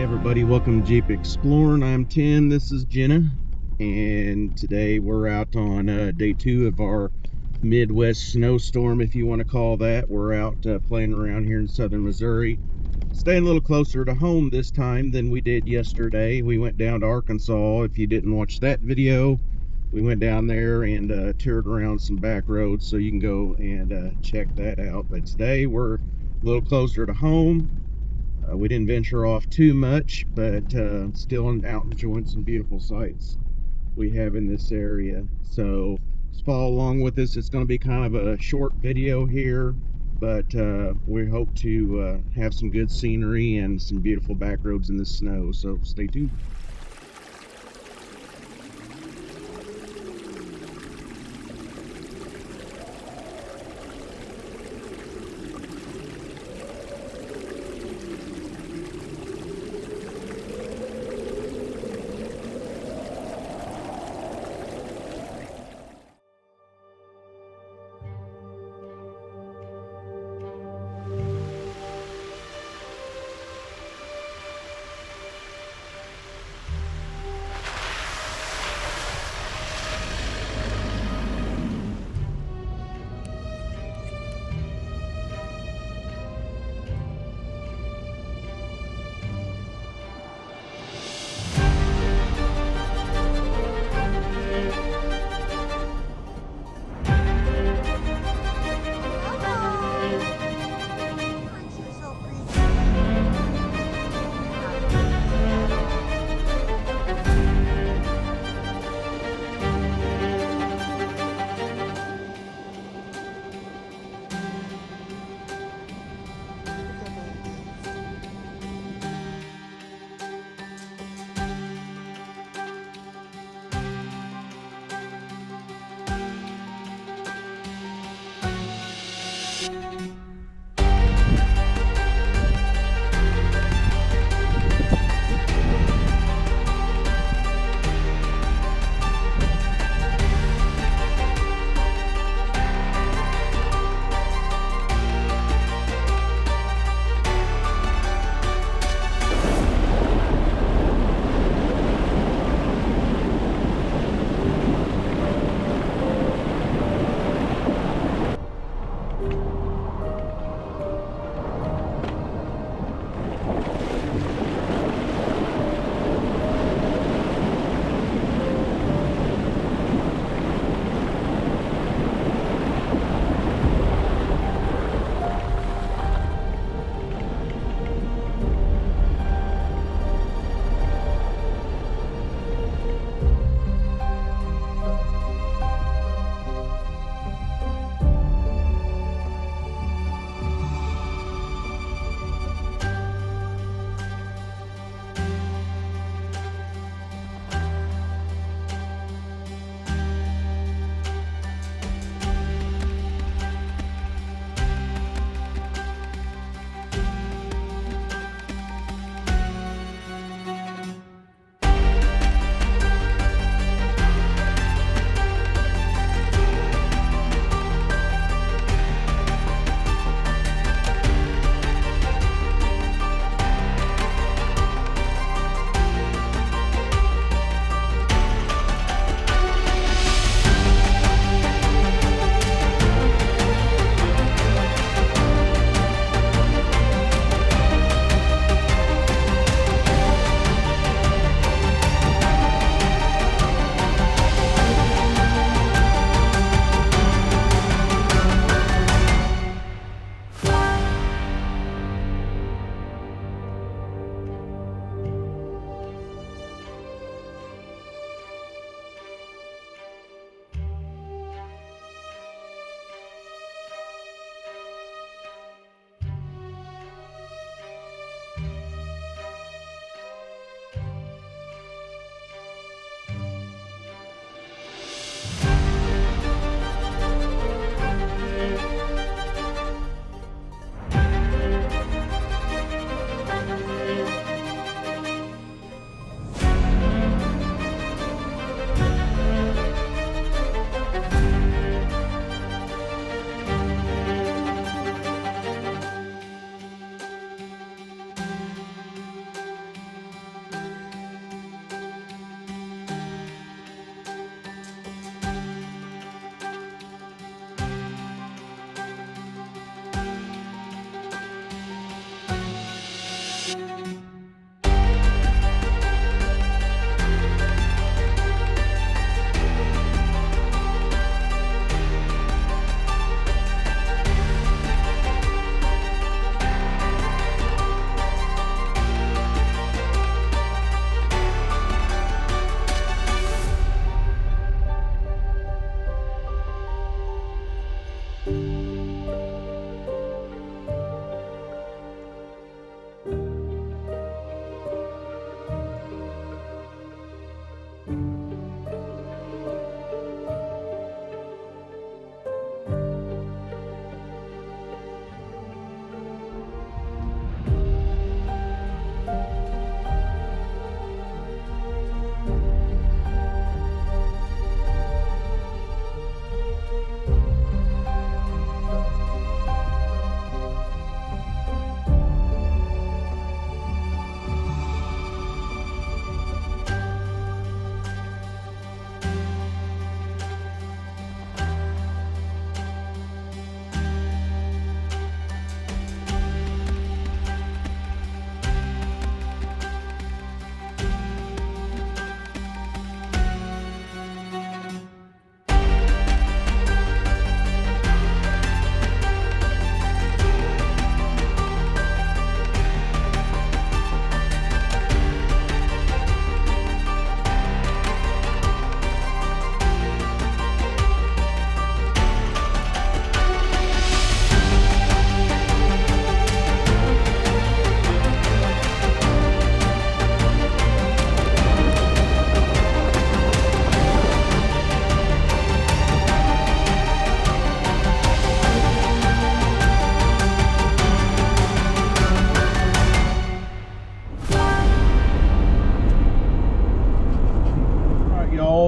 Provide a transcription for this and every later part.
Everybody, welcome to Jeep Exploring. I'm Tim, this is Jenna, and today we're out on day 2 of our Midwest snowstorm, if you want to call that. We're out playing around here in southern Missouri, staying a little closer to home this time than we did yesterday. We went down to Arkansas. If you didn't watch that video, we went down there and toured around some back roads, so you can go and check that out. But today we're a little closer to home. We didn't venture off too much, but still out enjoying some beautiful sights we have in this area. So just follow along with us. It's going to be kind of a short video here, but we hope to have some good scenery and some beautiful back roads in the snow. So stay tuned.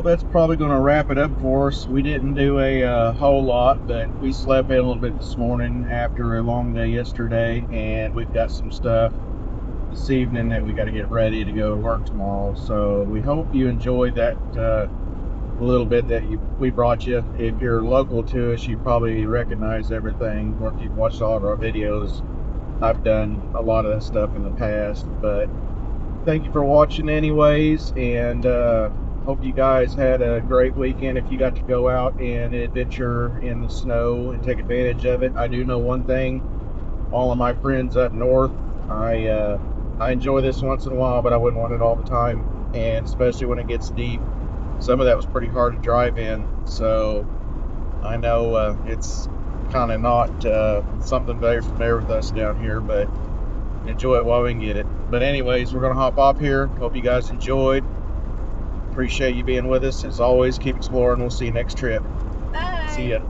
that's probably going to wrap it up for us. We didn't do a whole lot, but we slept in a little bit this morning after a long day yesterday, and we've got some stuff this evening that we got to get ready to go to work tomorrow. So we hope you enjoyed that little bit that we brought you. If you're local to us, you probably recognize everything, or if you've watched all of our videos. I've done a lot of that stuff in the past, but thank you for watching anyways, and hope you guys had a great weekend if you got to go out and adventure in the snow and take advantage of it. I do know one thing, all of my friends up north, I enjoy this once in a while, but I wouldn't want it all the time, and especially when it gets deep. Some of that was pretty hard to drive in, so I know it's kind of not something very familiar with us down here, but enjoy it while we can get it. But anyways, we're going to hop off here. Hope you guys enjoyed. Appreciate you being with us. As always, keep exploring. We'll see you next trip. Bye. See ya.